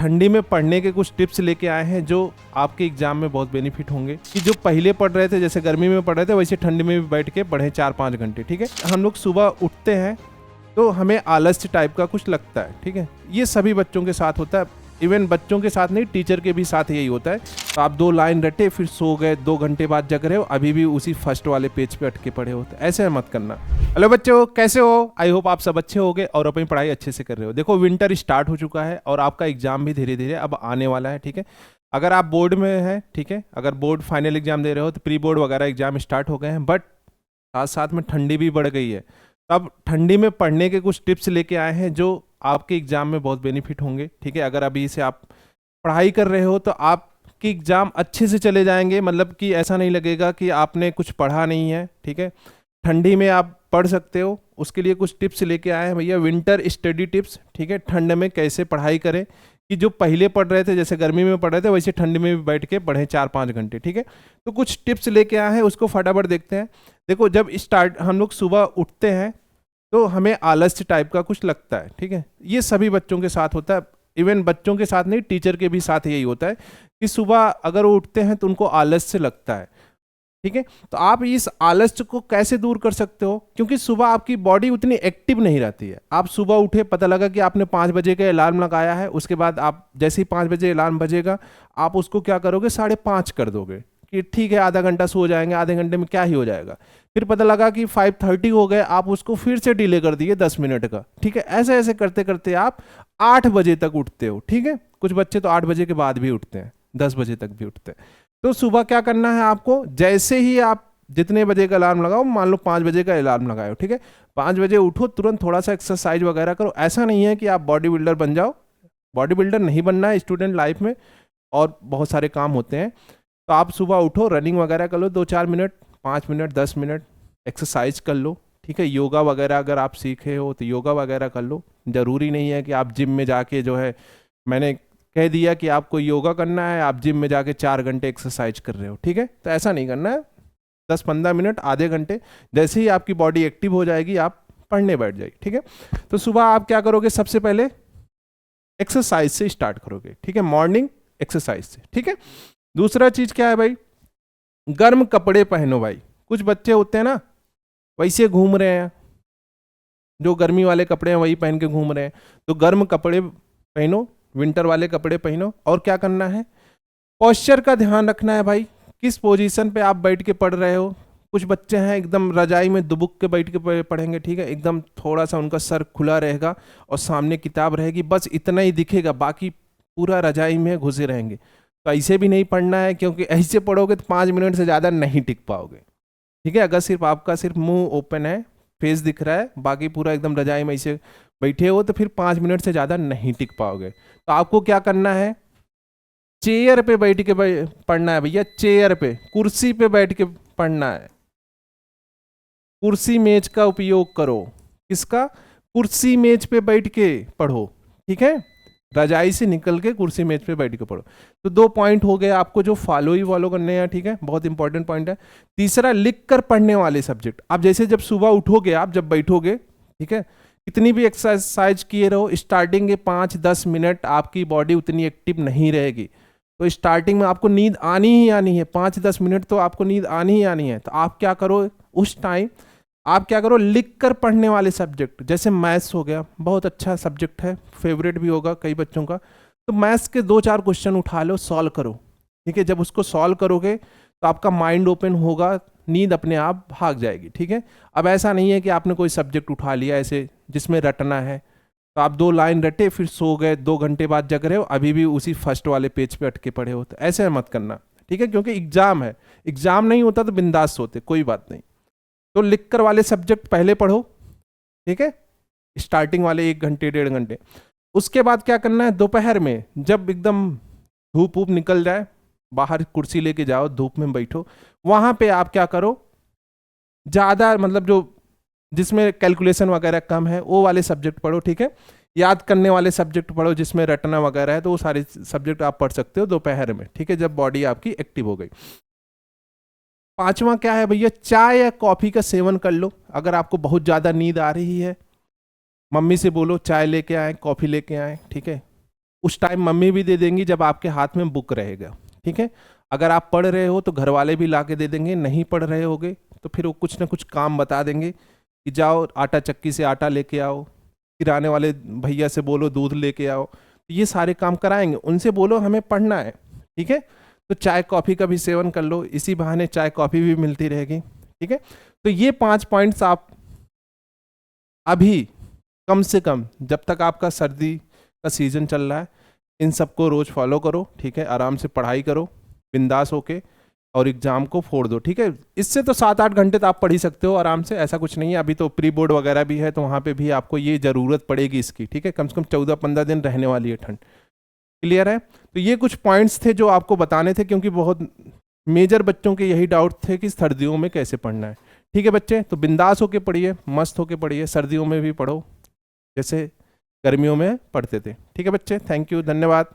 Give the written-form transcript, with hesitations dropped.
ठंडी में पढ़ने के कुछ टिप्स लेके आए हैं जो आपके एग्जाम में बहुत बेनिफिट होंगे। कि जो पहले पढ़ रहे थे, जैसे गर्मी में पढ़ रहे थे, वैसे ठंडी में भी बैठ के पढ़ें 4-5 घंटे। ठीक है, हम लोग सुबह उठते हैं तो हमें आलस्य टाइप का कुछ लगता है। ठीक है, ये सभी बच्चों के साथ होता है, इवन बच्चों के साथ नहीं, टीचर के भी साथ यही होता है। तो आप 2 लाइन रटे, फिर सो गए, 2 घंटे बाद जग रहे हो, अभी भी उसी फर्स्ट वाले पेज पे अटके पड़े हो। तो ऐसे मत करना। हेलो बच्चों, कैसे हो? आई होप आप सब अच्छे होगे और अपनी पढ़ाई अच्छे से कर रहे हो। देखो, विंटर स्टार्ट हो चुका है और आपका एग्जाम भी धीरे धीरे अब आने वाला है। ठीक है, अगर आप बोर्ड में हैं, ठीक है, अगर बोर्ड फाइनल एग्जाम दे रहे हो तो प्री बोर्ड वगैरह एग्जाम स्टार्ट हो गए हैं, बट साथ साथ में ठंडी भी बढ़ गई है। अब ठंडी में पढ़ने के कुछ टिप्स लेके आए हैं जो आपके एग्जाम में बहुत बेनिफिट होंगे। ठीक है, अगर अभी से आप पढ़ाई कर रहे हो तो आपके एग्जाम अच्छे से चले जाएंगे, मतलब कि ऐसा नहीं लगेगा कि आपने कुछ पढ़ा नहीं है। ठीक है, ठंडी में आप पढ़ सकते हो, उसके लिए कुछ टिप्स लेके आए हैं भैया, विंटर स्टडी टिप्स। ठीक है, ठंड में कैसे पढ़ाई करें, कि जो पहले पढ़ रहे थे, जैसे गर्मी में पढ़ रहे थे, वैसे ठंडी में भी बैठ के पढ़ें 4-5 घंटे। ठीक है, तो कुछ टिप्स लेके आए हैं, उसको फटाफट देखते हैं। देखो, जब हम लोग सुबह उठते हैं तो हमें आलस्य टाइप का कुछ लगता है। ठीक है, ये सभी बच्चों के साथ होता है, इवन बच्चों के साथ नहीं, टीचर के भी साथ यही होता है कि सुबह अगर वो उठते हैं तो उनको आलस्य लगता है। ठीक है, तो आप इस आलस्य को कैसे दूर कर सकते हो? क्योंकि सुबह आपकी बॉडी उतनी एक्टिव नहीं रहती है। आप सुबह उठे, पता लगा कि आपने 5 बजे का अलार्म लगाया है, उसके बाद आप जैसे ही 5 बजे अलार्म बजेगा, आप उसको क्या करोगे, 5:30 कर दोगे कि ठीक है आधा घंटा सो जाएंगे, आधे घंटे में क्या ही हो जाएगा। फिर पता लगा कि 5:30 हो गए, आप उसको फिर से डिले कर दिए 10 मिनट का। ठीक है, ऐसे ऐसे करते करते आप 8 बजे तक उठते हो। ठीक है, कुछ बच्चे तो 8 बजे के बाद भी उठते हैं, 10 बजे तक भी उठते हैं। तो सुबह क्या करना है आपको, जैसे ही आप जितने बजे का अलार्म लगाओ, मान लो 5 बजे का अलार्म लगाओ, ठीक है, 5 बजे उठो, तुरंत थोड़ा सा एक्सरसाइज वगैरह करो। ऐसा नहीं है कि आप बॉडी बिल्डर बन जाओ, बॉडी बिल्डर नहीं बनना है स्टूडेंट लाइफ में, और बहुत सारे काम होते हैं। तो आप सुबह उठो, रनिंग वगैरह कर लो 2-4 मिनट, 5 मिनट, 10 मिनट एक्सरसाइज कर लो। ठीक है, योगा वगैरह अगर आप सीखे हो तो योगा वगैरह कर लो। ज़रूरी नहीं है कि आप जिम में जाके जो है, मैंने कह दिया कि आपको योगा करना है, आप जिम में जाके 4 घंटे एक्सरसाइज कर रहे हो। ठीक है, तो ऐसा नहीं करना है। 10-15 मिनट, आधे घंटे, जैसे ही आपकी बॉडी एक्टिव हो जाएगी आप पढ़ने बैठ जाएगी। ठीक है, तो सुबह आप क्या करोगे, सबसे पहले एक्सरसाइज से स्टार्ट करोगे। ठीक है, मॉर्निंग एक्सरसाइज से। ठीक है, दूसरा चीज क्या है भाई, गर्म कपड़े पहनो भाई। कुछ बच्चे होते हैं ना, वैसे घूम रहे हैं, जो गर्मी वाले कपड़े हैं वही पहन के घूम रहे हैं। तो गर्म कपड़े पहनो, विंटर वाले कपड़े पहनो। और क्या करना है, पोस्चर का ध्यान रखना है भाई, किस पोजीशन पे आप बैठ के पढ़ रहे हो। कुछ बच्चे हैं एकदम रजाई में दुबुक के बैठ के पढ़ेंगे। ठीक है, एकदम थोड़ा सा उनका सर खुला रहेगा और सामने किताब रहेगी, बस इतना ही दिखेगा, बाकी पूरा रजाई में घुसे रहेंगे। तो ऐसे भी नहीं पढ़ना है, क्योंकि ऐसे पढ़ोगे तो 5 मिनट से ज़्यादा नहीं टिक पाओगे। ठीक है, अगर सिर्फ आपका सिर्फ मुंह ओपन है, फेस दिख रहा है, बाकी पूरा एकदम रजाई में ऐसे बैठे हो, तो फिर 5 मिनट से ज़्यादा नहीं टिक पाओगे। तो आपको क्या करना है, चेयर पे बैठ के पढ़ना है भैया, चेयर पे, कुर्सी पे बैठ के पढ़ना है। कुर्सी मेज का उपयोग करो। किसका? कुर्सी मेज पे बैठ के पढ़ो। ठीक है, रजाई से निकल के कुर्सी मेज पे बैठ के पढ़ो। तो 2 पॉइंट हो गए आपको जो फॉलो करने हैं। ठीक है, बहुत इंपॉर्टेंट पॉइंट है। तीसरा, लिख कर पढ़ने वाले सब्जेक्ट। आप जैसे जब सुबह उठोगे, आप जब बैठोगे, ठीक है, कितनी भी एक्सरसाइज किए रहो, स्टार्टिंग के 5-10 मिनट आपकी बॉडी उतनी एक्टिव नहीं रहेगी। तो स्टार्टिंग में आपको नींद आनी ही आनी है, 5-10 मिनट तो आपको नींद आनी ही आनी है। तो आप क्या करो, उस टाइम आप क्या करो, लिख कर पढ़ने वाले सब्जेक्ट, जैसे मैथ्स हो गया, बहुत अच्छा सब्जेक्ट है, फेवरेट भी होगा कई बच्चों का। तो मैथ्स के 2-4 क्वेश्चन उठा लो, सॉल्व करो। ठीक है, जब उसको सॉल्व करोगे तो आपका माइंड ओपन होगा, नींद अपने आप भाग जाएगी। ठीक है, अब ऐसा नहीं है कि आपने कोई सब्जेक्ट उठा लिया ऐसे जिसमें रटना है, तो आप 2 लाइन रटे, फिर सो गए, 2 घंटे बाद जग रहे हो, अभी भी उसी फर्स्ट वाले पेज पे अटके पड़े हो। तो ऐसे मत करना। ठीक है, क्योंकि एग्जाम है, एग्जाम नहीं होता तो बिंदास सोते, कोई बात नहीं। तो लिख कर वाले सब्जेक्ट पहले पढ़ो। ठीक है, स्टार्टिंग वाले 1 घंटे 1.5 घंटे। उसके बाद क्या करना है, दोपहर में जब एकदम धूप वूप निकल जाए, बाहर कुर्सी लेके जाओ, धूप में बैठो, वहां पे आप क्या करो, ज्यादा मतलब जो जिसमें कैलकुलेशन वगैरह कम है वो वाले सब्जेक्ट पढ़ो। ठीक है, याद करने वाले सब्जेक्ट पढ़ो, जिसमें रटना वगैरह है, तो वो सारे सब्जेक्ट आप पढ़ सकते हो दोपहर में। ठीक है, जब बॉडी आपकी एक्टिव हो गई। 5वां क्या है भैया, चाय या कॉफी का सेवन कर लो। अगर आपको बहुत ज्यादा नींद आ रही है, मम्मी से बोलो चाय लेके आए, कॉफी लेके आए। ठीक है, उस टाइम मम्मी भी दे देंगी जब आपके हाथ में बुक रहेगा, ठीक है। अगर आप पढ़ रहे हो तो घर वाले भी ला के दे देंगे, नहीं पढ़ रहे होगे तो फिर वो कुछ ना कुछ काम बता देंगे कि जाओ आटा चक्की से आटा लेके आओ, किराने वाले भैया से बोलो दूध लेके आओ, ये सारे काम कराएंगे। उनसे बोलो हमें पढ़ना है, ठीक है। तो चाय कॉफ़ी का भी सेवन कर लो, इसी बहाने चाय कॉफ़ी भी मिलती रहेगी, ठीक है। तो ये 5 पॉइंट्स आप अभी कम से कम जब तक आपका सर्दी का सीज़न चल रहा है इन सबको रोज़ फॉलो करो, ठीक है। आराम से पढ़ाई करो बिंदास होके और एग्ज़ाम को फोड़ दो, ठीक है। इससे तो 7-8 घंटे तो आप पढ़ ही सकते हो आराम से, ऐसा कुछ नहीं है। अभी तो प्री बोर्ड वगैरह भी है तो वहाँ पे भी आपको ये ज़रूरत पड़ेगी इसकी, ठीक है। कम से कम 14-15 दिन रहने वाली है ठंड, क्लियर है। तो ये कुछ पॉइंट्स थे जो आपको बताने थे, क्योंकि बहुत मेजर बच्चों के यही डाउट थे कि सर्दियों में कैसे पढ़ना है, ठीक है बच्चे। तो बिंदास होके पढ़िए, मस्त होके पढ़िए, सर्दियों में भी पढ़ो जैसे गर्मियों में पढ़ते थे, ठीक है बच्चे। थैंक यू, धन्यवाद।